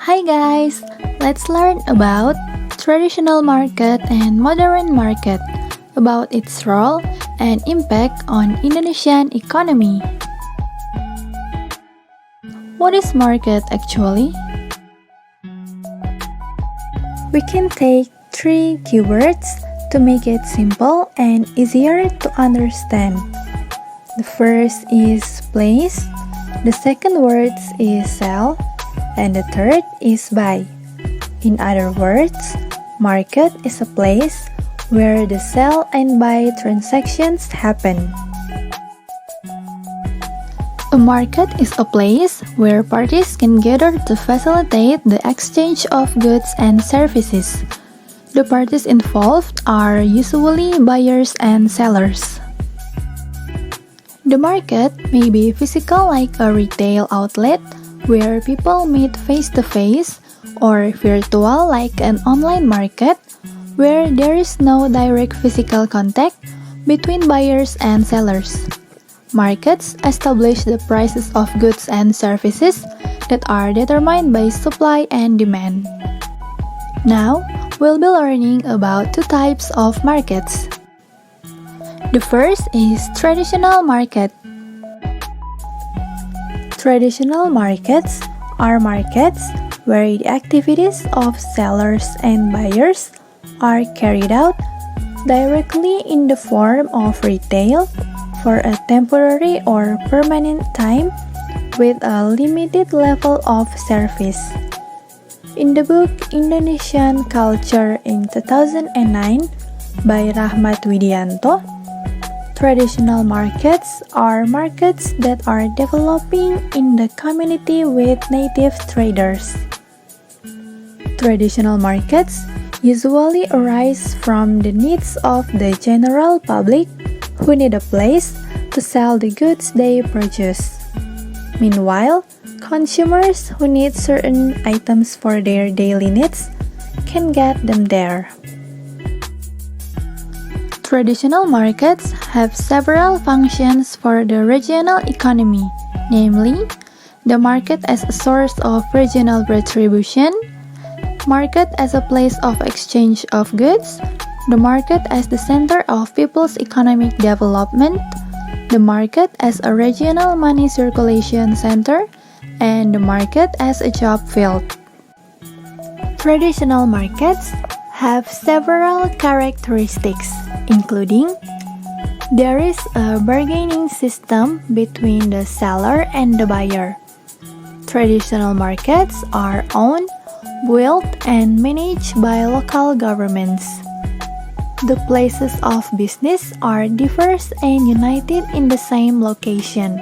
Hi guys, let's learn about traditional market and modern market, about its role and impact on Indonesian economy. What is market actually? We can take three keywords to make it simple and easier to understand. The first is place, the second word is sell, and the third is buy. In other words, market is a place where the sell and buy transactions happen. A market is a place where parties can gather to facilitate the exchange of goods and services. The parties involved are usually buyers and sellers. The market may be physical like a retail outlet where people meet face-to-face, or virtual like an online market where there is no direct physical contact between buyers and sellers. Markets establish the prices of goods and services that are determined by supply and demand. Now, we'll be learning about two types of markets. The first is traditional market. Traditional markets are markets where the activities of sellers and buyers are carried out directly in the form of retail for a temporary or permanent time with a limited level of service. In the book Indonesian Culture in 2009 by Rahmat Widianto, traditional markets are markets that are developing in the community with native traders. Traditional markets usually arise from the needs of the general public who need a place to sell the goods they produce. Meanwhile, consumers who need certain items for their daily needs can get them there. Traditional markets have several functions for the regional economy, namely, the market as a source of regional retribution, market as a place of exchange of goods, the market as the center of people's economic development, the market as a regional money circulation center, and the market as a job field. Traditional markets have several characteristics, including there is a bargaining system between the seller and the buyer. Traditional markets are owned, built, and managed by local governments. The places of business are diverse and united in the same location.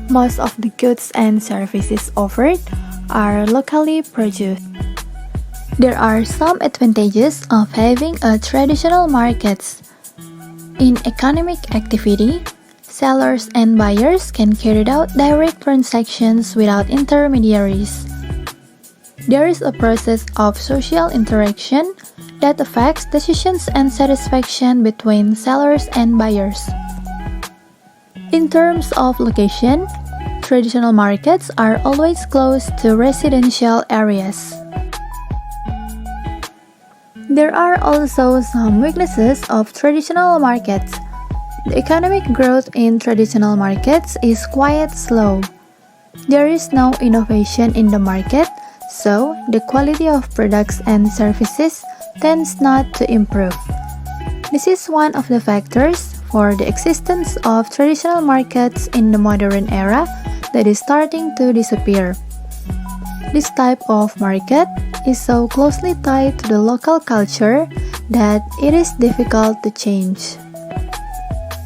Most of the goods and services offered are locally produced. There are some advantages of having a traditional markets. In economic activity, sellers and buyers can carry out direct transactions without intermediaries. There is a process of social interaction that affects decisions and satisfaction between sellers and buyers. In terms of location, traditional markets are always close to residential areas. There are also some weaknesses of traditional markets. The economic growth in traditional markets is quite slow. There is no innovation in the market, so the quality of products and services tends not to improve. This is one of the factors for the existence of traditional markets in the modern era that is starting to disappear. This type of market is so closely tied to the local culture that it is difficult to change.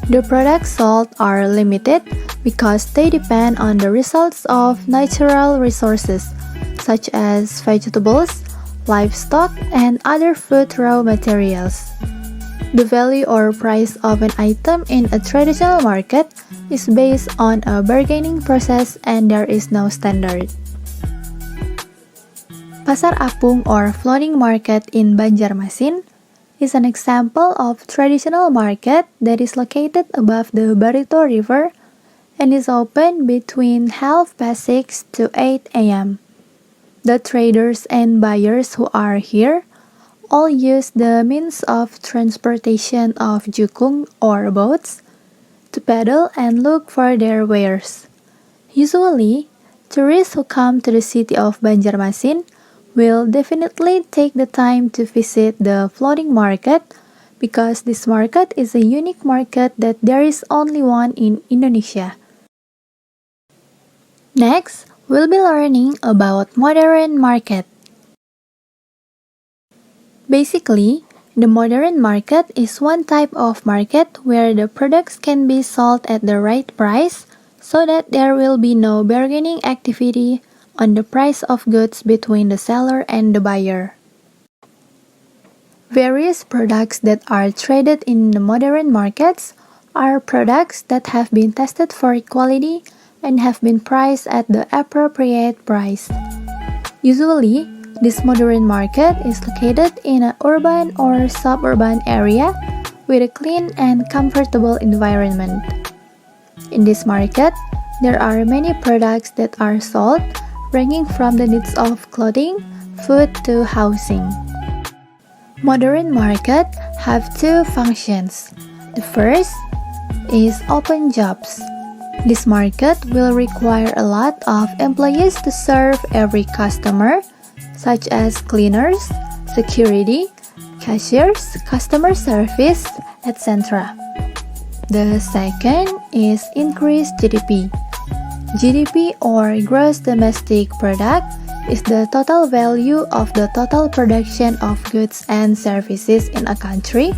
The products sold are limited because they depend on the results of natural resources such as vegetables, livestock, and other food raw materials. The value or price of an item in a traditional market is based on a bargaining process and there is no standard. Pasar Apung or floating market in Banjarmasin is an example of traditional market that is located above the Barito River and is open between 6:30 to 8 a.m. The traders and buyers who are here all use the means of transportation of jukung or boats to paddle and look for their wares. Usually, tourists who come to the city of Banjarmasin will definitely take the time to visit the floating market because this market is a unique market that there is only one in Indonesia. Next, we'll be learning about modern market. Basically, the modern market is one type of market where the products can be sold at the right price so that there will be no bargaining activity on the price of goods between the seller and the buyer. Various products that are traded in the modern markets are products that have been tested for quality and have been priced at the appropriate price. Usually, this modern market is located in an urban or suburban area with a clean and comfortable environment. In this market, there are many products that are sold, ranging from the needs of clothing, food to housing. Modern market have two functions. The first is open jobs. This market will require a lot of employees to serve every customer, such as cleaners, security, cashiers, customer service, etc. The second is increased GDP. GDP or gross domestic product is the total value of the total production of goods and services in a country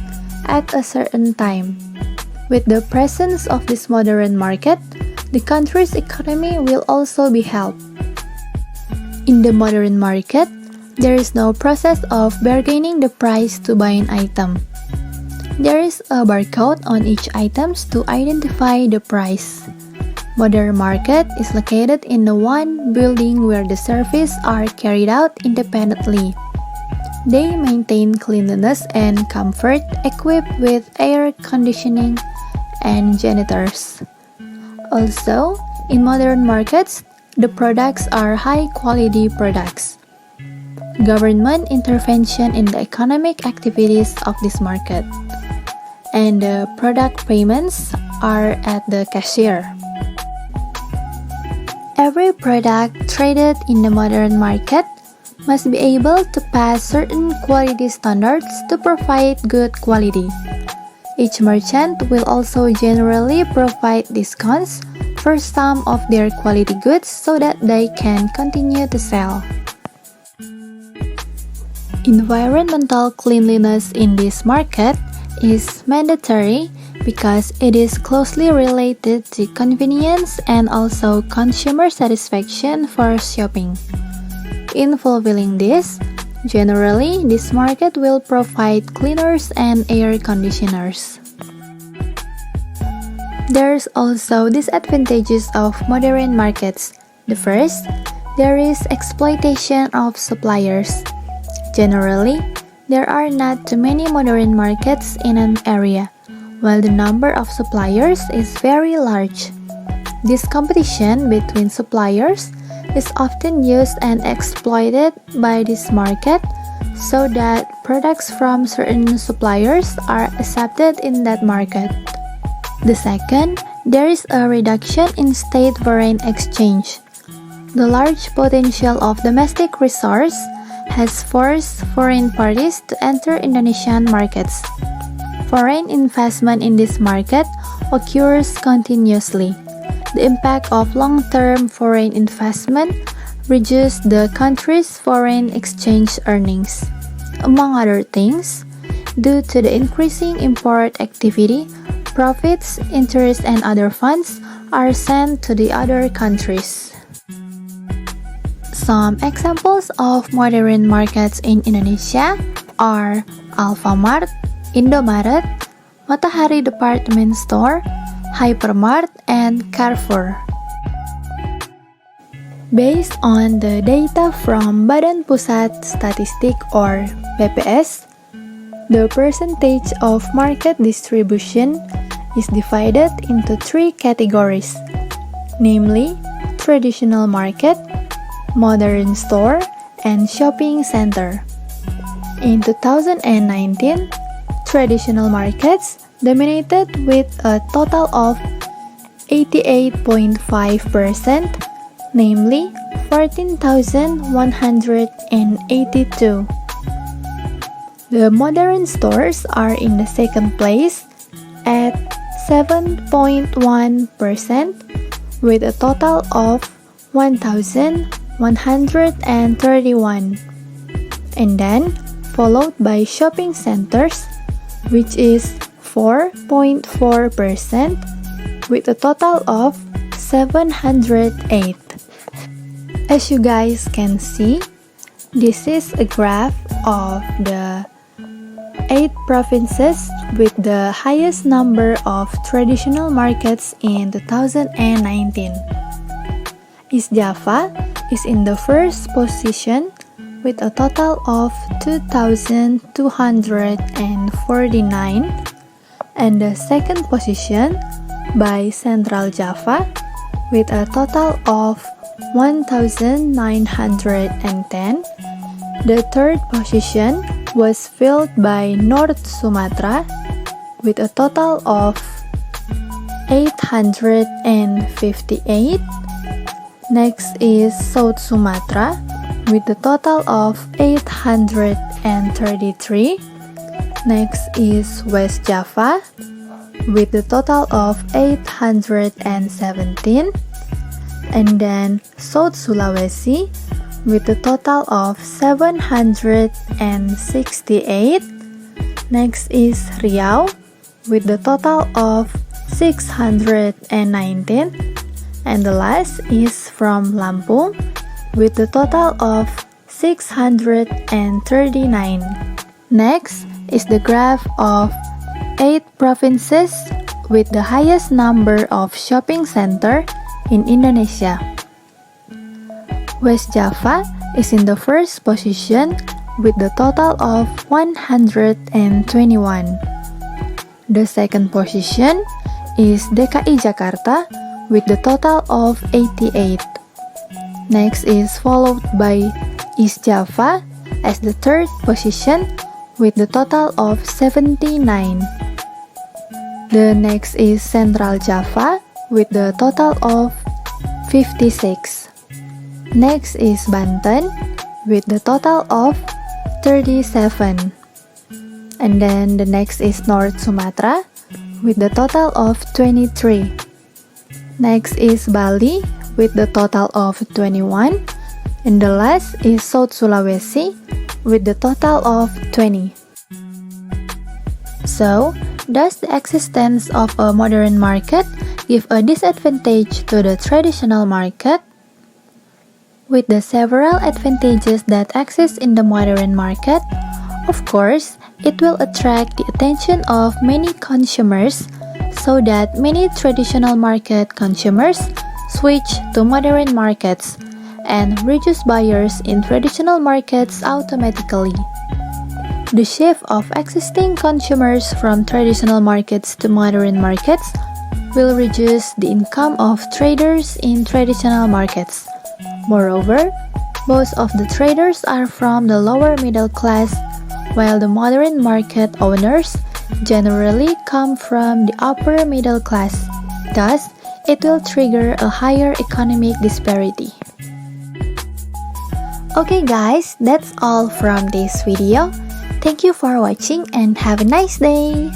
at a certain time. With the presence of this modern market, the country's economy will also be helped. In the modern market, there is no process of bargaining the price to buy an item. There is a barcode on each item to identify the price. Modern market is located in the one building where the services are carried out independently. They maintain cleanliness and comfort, equipped with air conditioning and janitors. Also, in modern markets, the products are high-quality products. Government intervention in the economic activities of this market, and the product payments are at the cashier. Every product traded in the modern market must be able to pass certain quality standards to provide good quality. Each merchant will also generally provide discounts for some of their quality goods so that they can continue to sell. Environmental cleanliness in this market is mandatory because it is closely related to convenience and also consumer satisfaction for shopping. In fulfilling this, generally, this market will provide cleaners and air conditioners. There's also disadvantages of modern markets. The first, there is exploitation of suppliers. Generally, there are not too many modern markets in an area, while the number of suppliers is very large. This competition between suppliers is often used and exploited by this market so that products from certain suppliers are accepted in that market. The second, there is a reduction in state foreign exchange. The large potential of domestic resource has forced foreign parties to enter Indonesian markets. Foreign investment in this market occurs continuously. The impact of long-term foreign investment reduces the country's foreign exchange earnings. Among other things, due to the increasing import activity, profits, interest, and other funds are sent to the other countries. Some examples of modern markets in Indonesia are Alfamart, Indomaret, Matahari Department Store, Hypermart, and Carrefour. Based on the data from Badan Pusat Statistik or BPS, the percentage of market distribution is divided into three categories, namely traditional market, modern store, and shopping center. In 2019, traditional markets dominated with a total of 88.5%, namely 14,182. The modern stores are in the second place at 7.1% with a total of 1,131, and then followed by shopping centers, which is 4.4% with a total of 708. As you guys can see, this is a graph of the 8 provinces with the highest number of traditional markets in 2019. East Java is in the first position with a total of 2,249, and the second position by Central Java with a total of 1,910. The third position was filled by North Sumatra with a total of 858. Next is South Sumatra with a total of 833. Next is West Java with a total of 817. And then South Sulawesi with a total of 768. Next is Riau with a total of 619. And the last is from Lampung with a total of 639. Next is the graph of 8 provinces with the highest number of shopping center in Indonesia. West Java is in the first position with the total of 121. The second position is DKI Jakarta with the total of 88. Next is followed by East Java as the third position with the total of 79. The next is Central Java with the total of 56. Next is Banten with the total of 37. And then the next is North Sumatra with the total of 23. Next is Bali with the total of 21. And the last is South Sulawesi with the total of 20. So, does the existence of a modern market give a disadvantage to the traditional market? With the several advantages that exist in the modern market, of course, it will attract the attention of many consumers so that many traditional market consumers switch to modern markets and reduce buyers in traditional markets automatically. The shift of existing consumers from traditional markets to modern markets will reduce the income of traders in traditional markets. Moreover, most of the traders are from the lower middle class, while the modern market owners generally come from the upper middle class. Thus, it will trigger a higher economic disparity. Okay guys, that's all from this video. Thank you for watching and have a nice day!